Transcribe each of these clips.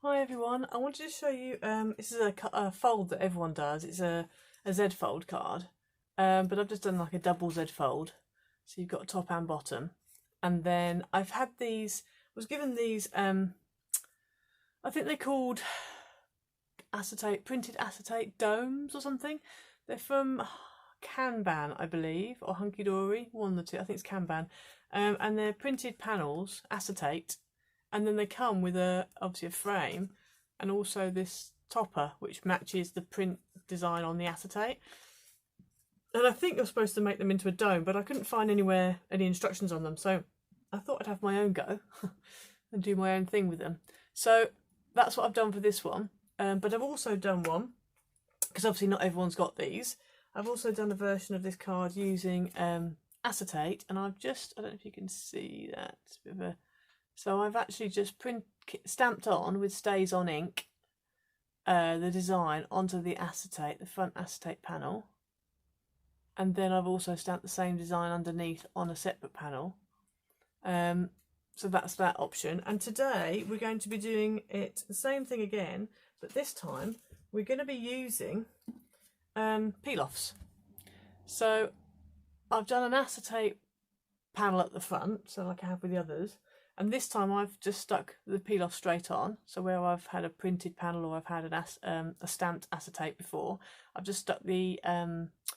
Hi everyone, I wanted to show you, this is a fold that everyone does. It's a Z fold card, but I've just done like a double Z fold. So you've got top and bottom. And then I've had these, was given these, I think they're called printed acetate domes or something. They're from Kanban, I believe, or Hunky Dory, one of the two, I think it's Kanban. And they're printed panels, acetate, and then they come with obviously a frame and also this topper which matches the print design on the acetate. And I think you're supposed to make them into a dome, but I couldn't find anywhere any instructions on them, so I thought I'd have my own go and do my own thing with them. So that's what I've done for this one. But I've also done one, because obviously not everyone's got these, I've also done a version of this card using acetate, and I don't know if you can see that, it's a bit of a, so I've actually just stamped on with Stays On ink the design onto the acetate, the front acetate panel, and then I've also stamped the same design underneath on a separate panel. So that's that option. And today we're going to be doing it the same thing again, but this time we're going to be using peel-offs. So I've done an acetate panel at the front, so like I have with the others, and this time I've just stuck the peel-off straight on. So where I've had a printed panel or I've had a stamped acetate before, I've just stuck the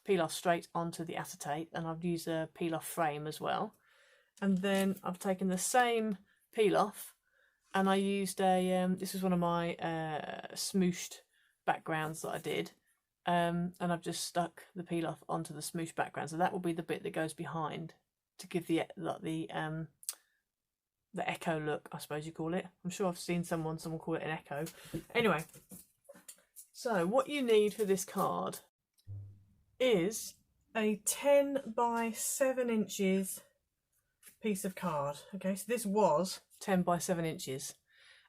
peel-off straight onto the acetate, and I've used a peel-off frame as well. And then I've taken the same peel-off and I used this was one of my smooshed backgrounds that I did, and I've just stuck the peel-off onto the smooshed background. So that will be the bit that goes behind to give the echo look, I suppose you call it. I'm sure I've seen someone call it an echo. Anyway, so what you need for this card is a 10 by 7 inches piece of card. Okay, so this was 10 by 7 inches.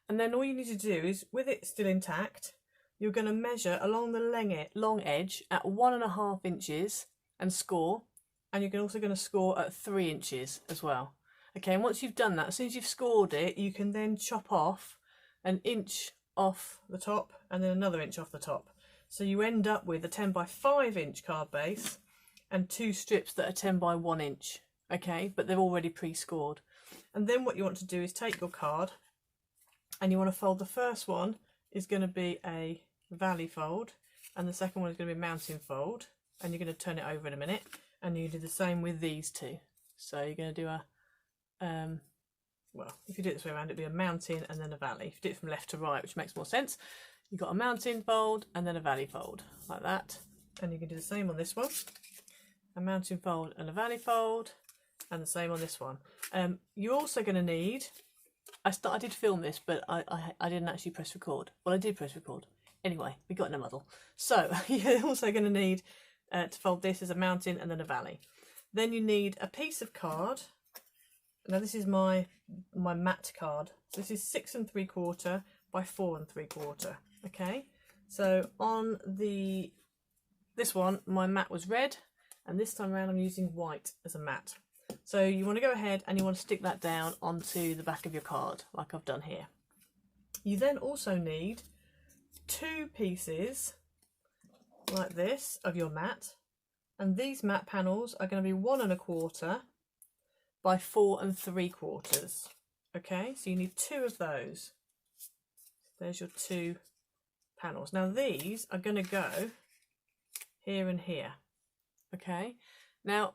And then all you need to do is, with it still intact, you're going to measure along the long edge at 1.5 inches and score. And you're also going to score at 3 inches as well. Okay, and once you've done that, as soon as you've scored it, you can then chop off an inch off the top and then another inch off the top. So you end up with a 10 by 5 inch card base and 2 strips that are 10 by 1 inch. Okay, but they're already pre-scored. And then what you want to do is take your card and you want to fold. The first one is going to be a valley fold and the second one is going to be a mountain fold, and you're going to turn it over in a minute, and you do the same with these two. So you're going to do a well, if you do it this way around, it'd be a mountain and then a valley. If you do it from left to right, which makes more sense, you've got a mountain fold and then a valley fold, like that. And you can do the same on this one, a mountain fold and a valley fold, and the same on this one. You're also going to need, I did film this, but I didn't actually press record. Well, I did press record. Anyway, we got in a muddle. So you're also going to need to fold this as a mountain and then a valley. Then you need a piece of card. Now this is my matte card. This is 6 3/4 by 4 3/4. Okay, so on this one my matte was red, and this time around I'm using white as a matte. So you want to go ahead and you want to stick that down onto the back of your card like I've done here. You then also need 2 pieces like this of your matte, and these matte panels are going to be 1 1/4 by 4 3/4. Okay, so you need 2 of those. There's your 2 panels. Now these are going to go here and here. Okay, now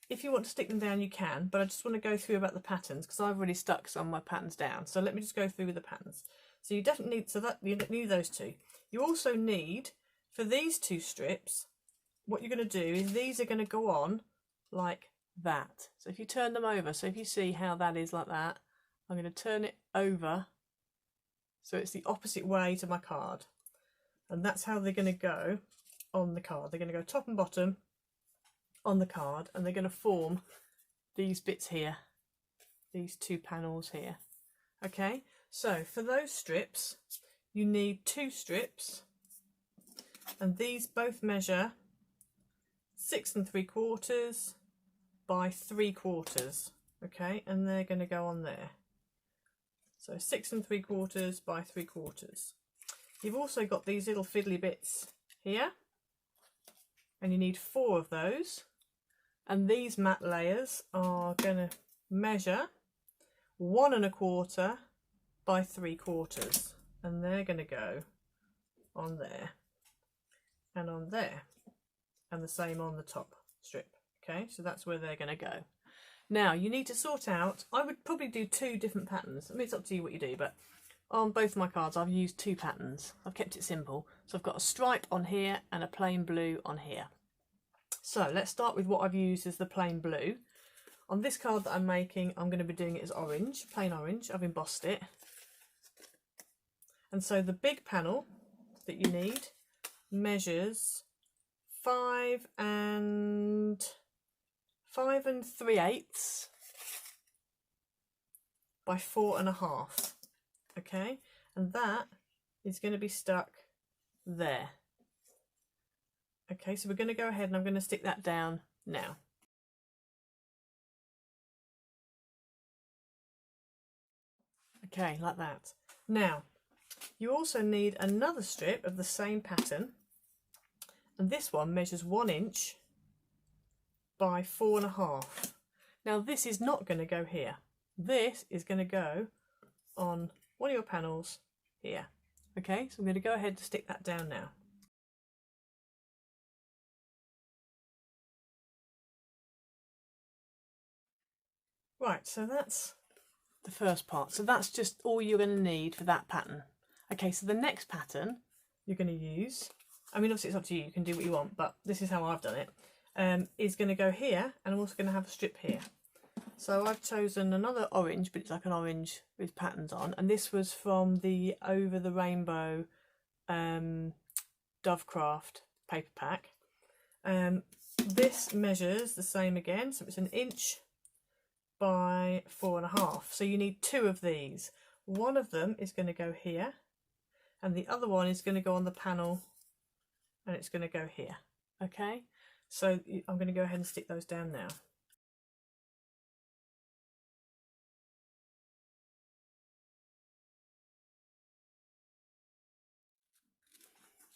if you want to stick them down you can, but I just want to go through about the patterns because I've already stuck some of my patterns down. So let me just go through with the patterns. So you definitely need, you need those 2. You also need, for these 2 strips, what you're going to do is these are going to go on like that. So if you turn them over, so if you see how that is like that, I'm going to turn it over so it's the opposite way to my card, and that's how they're going to go on the card. They're going to go top and bottom on the card, and they're going to form these bits here, these 2 panels here. Okay, so for those strips you need 2 strips, and these both measure 6 3/4 by 3/4. Okay, and they're going to go on there. So 6 3/4 by 3/4. You've also got these little fiddly bits here, and you need 4 of those. And these mat layers are going to measure 1 1/4 by 3/4, and they're going to go on there and on there, and the same on the top strip. Okay, so that's where they're going to go. Now you need to sort out, I would probably do 2 different patterns. I mean, it's up to you what you do, but on both of my cards I've used 2 patterns. I've kept it simple. So I've got a stripe on here and a plain blue on here. So let's start with what I've used as the plain blue. On this card that I'm making, I'm going to be doing it as orange, plain orange. I've embossed it. And so the big panel that you need measures 5 3/8 by 4 1/2. Okay, and that is going to be stuck there. Okay, so we're going to go ahead and I'm going to stick that down now. Okay, like that. Now, you also need another strip of the same pattern, and this one measures 1 inch by 4 1/2. Now this is not going to go here. This is going to go on one of your panels here. Okay, so I'm going to go ahead and stick that down now. Right, so that's the first part. So that's just all you're going to need for that pattern. Okay, so the next pattern you're going to use, I mean obviously it's up to you, you can do what you want, but this is how I've done it, is going to go here, and I'm also going to have a strip here. So I've chosen another orange, but it's like an orange with patterns on, and this was from the Over the Rainbow Dovecraft paper pack. This measures the same again, so it's 1 inch by 4 1/2. So you need 2 of these. One of them is going to go here, and the other one is going to go on the panel, and it's going to go here. Okay, so I'm going to go ahead and stick those down now.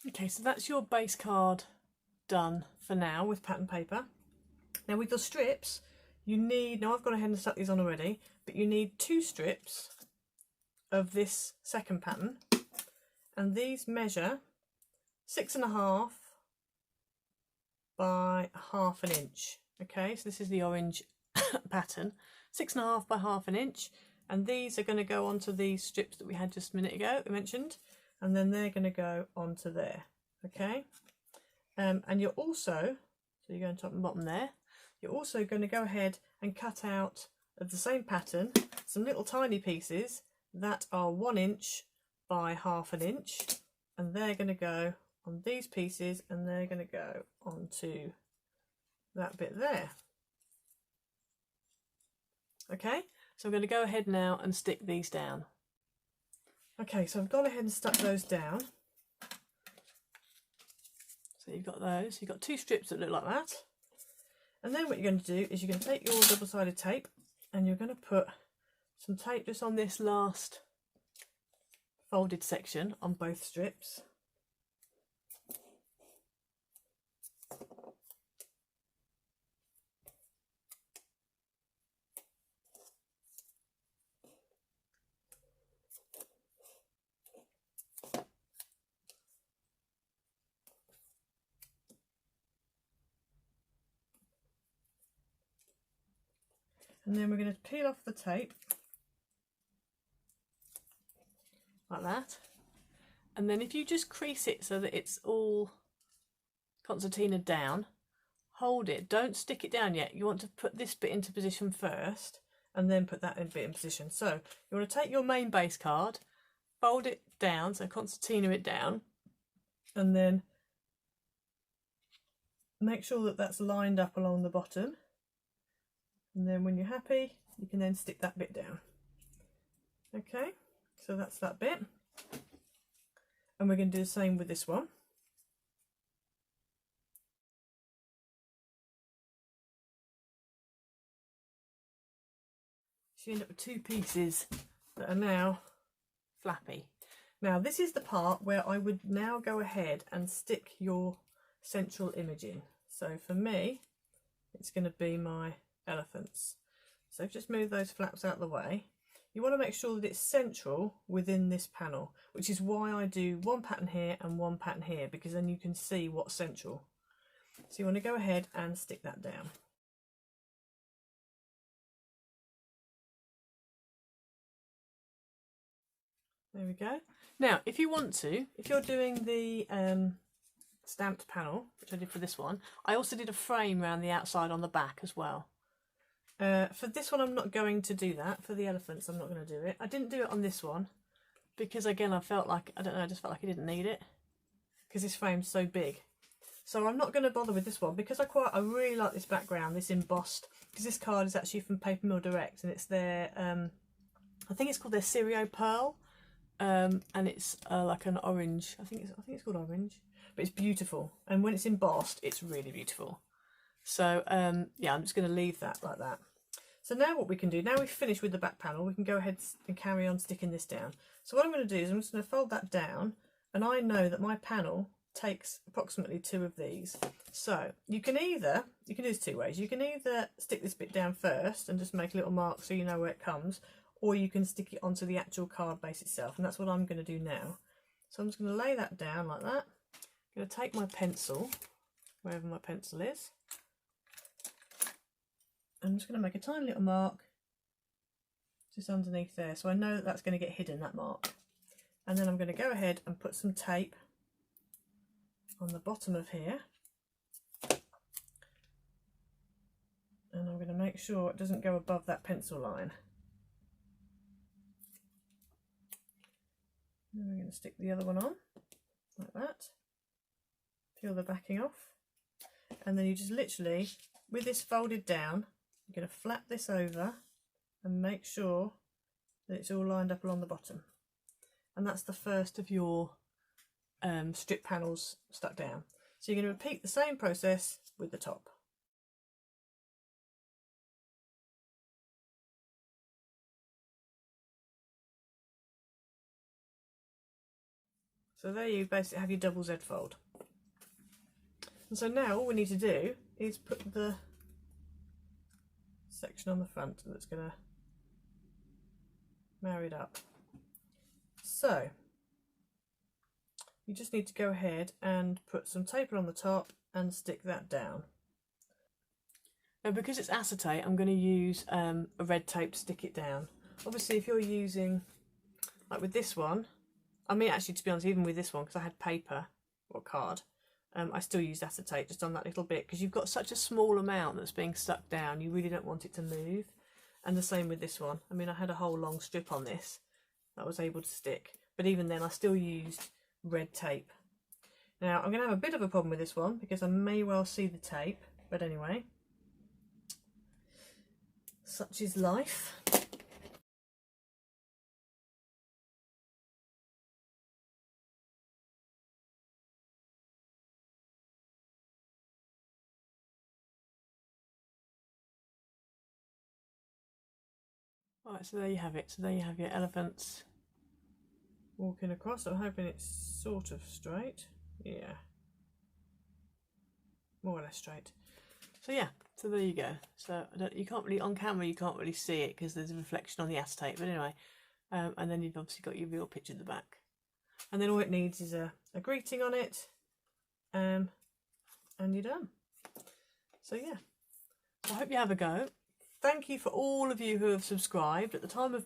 Okay, so that's your base card done for now with pattern paper. Now with your strips, you need, now I've gone ahead and stuck these on already, but you need 2 strips of this second pattern, and these measure 6 1/2 by 1/2 inch. Okay, so this is the orange pattern, 6 1/2 by 1/2 inch, and these are going to go onto these strips that we had just a minute ago, we mentioned, and then they're going to go onto there. Okay, and you're also, so you go on top and bottom there, you're also going to go ahead and cut out of the same pattern some little tiny pieces that are 1 inch by 1/2 inch, and they're going to go on these pieces, and they're going to go onto that bit there. Okay, so I'm going to go ahead now and stick these down. Okay, so I've gone ahead and stuck those down. So you've got those, you've got 2 strips that look like that. And then what you're going to do is you're going to take your double-sided tape, and you're going to put some tape just on this last folded section on both strips. And then we're going to peel off the tape like that, and then if you just crease it so that it's all concertina down, hold it, don't stick it down yet, you want to put this bit into position first and then put that bit in position. So you want to take your main base card, fold it down, so concertina it down, and then make sure that that's lined up along the bottom. And then when you're happy, you can then stick that bit down. Okay, so that's that bit. And we're going to do the same with this one. So you end up with 2 pieces that are now flappy. Now this is the part where I would now go ahead and stick your central image in. So for me, it's going to be my elephants. So just move those flaps out of the way. You want to make sure that it's central within this panel, which is why I do one pattern here and one pattern here, because then you can see what's central. So you want to go ahead and stick that down. There we go. Now, if you want to, if you're doing the stamped panel, which I did for this one, I also did a frame around the outside on the back as well. For this one, I'm not going to do that. For the elephants, I'm not going to do it. I didn't do it on this one because, again, I felt like, I don't know, I just felt like I didn't need it because this frame's so big. So I'm not going to bother with this one because I really like this background, this embossed, because this card is actually from Paper Mill Direct, and it's their, I think it's called their Cerio Pearl. And it's like an orange. I think it's called orange, but it's beautiful. And when it's embossed, it's really beautiful. So yeah, I'm just going to leave that like that. So now what we can do, now we've finished with the back panel, we can go ahead and carry on sticking this down. So what I'm going to do is I'm just going to fold that down, and I know that my panel takes approximately 2 of these. So you can do this 2 ways. You can either stick this bit down first and just make a little mark so you know where it comes, or you can stick it onto the actual card base itself, and that's what I'm going to do now. So I'm just going to lay that down like that. I'm going to take my pencil, wherever my pencil is. I'm just going to make a tiny little mark just underneath there, so I know that that's going to get hidden, that mark. And then I'm going to go ahead and put some tape on the bottom of here. And I'm going to make sure it doesn't go above that pencil line. And we're going to stick the other one on, like that. Peel the backing off. And then you just literally, with this folded down, you're going to flap this over and make sure that it's all lined up along the bottom. And that's the first of your strip panels stuck down. So you're going to repeat the same process with the top. So there you basically have your double Z fold. And so now all we need to do is put the section on the front that's going to marry it up. So you just need to go ahead and put some tape on the top and stick that down. Now because it's acetate, I'm going to use a red tape to stick it down. Obviously if you're using, like with this one, I mean actually to be honest, even with this one, because I had paper or card, I still used acetate just on that little bit, because you've got such a small amount that's being stuck down, you really don't want it to move. And the same with this one. I mean I had a whole long strip on this that I was able to stick, but even then I still used red tape. Now I'm going to have a bit of a problem with this one because I may well see the tape, but anyway, such is life. Right, so there you have it. So there you have your elephants walking across. I'm hoping it's sort of straight. Yeah, more or less straight. So yeah, so there you go. So you can't really, on camera you can't really see it because there's a reflection on the acetate, but anyway, and then you've obviously got your real picture at the back. And then all it needs is a greeting on it, and you're done. So yeah, so I hope you have a go. Thank you for all of you who have subscribed. At the time of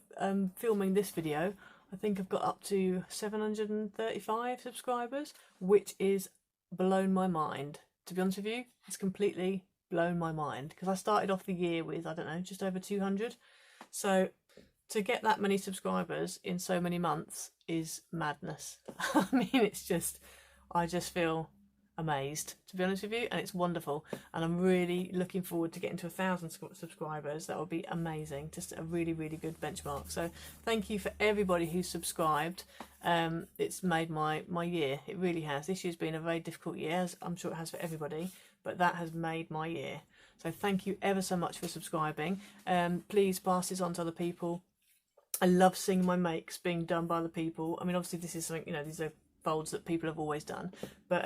filming this video, I think I've got up to 735 subscribers, which is blown my mind. To be honest with you, it's completely blown my mind because I started off the year with, I don't know, just over 200. So to get that many subscribers in so many months is madness. I mean, it's just, I just feel amazed, to be honest with you, and it's wonderful, and I'm really looking forward to getting to 1,000 subscribers. That would be amazing, just a really good benchmark. So thank you for everybody who's subscribed. It's made my year. It really has. This year's been a very difficult year, as I'm sure it has for everybody, but that has made my year. So thank you ever so much for subscribing. Please pass this on to other people. I love seeing my makes being done by other people. I mean, obviously this is something, you know, these are folds that people have always done, but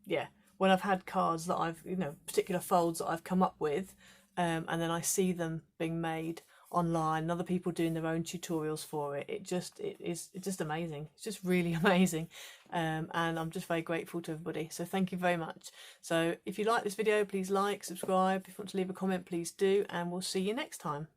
yeah, when I've had cards that I've, you know, particular folds that I've come up with, and then I see them being made online and other people doing their own tutorials for it, it's just amazing. It's just really amazing, and I'm just very grateful to everybody, so thank you very much. So if you like this video, please like, subscribe. If you want to leave a comment, please do, and we'll see you next time.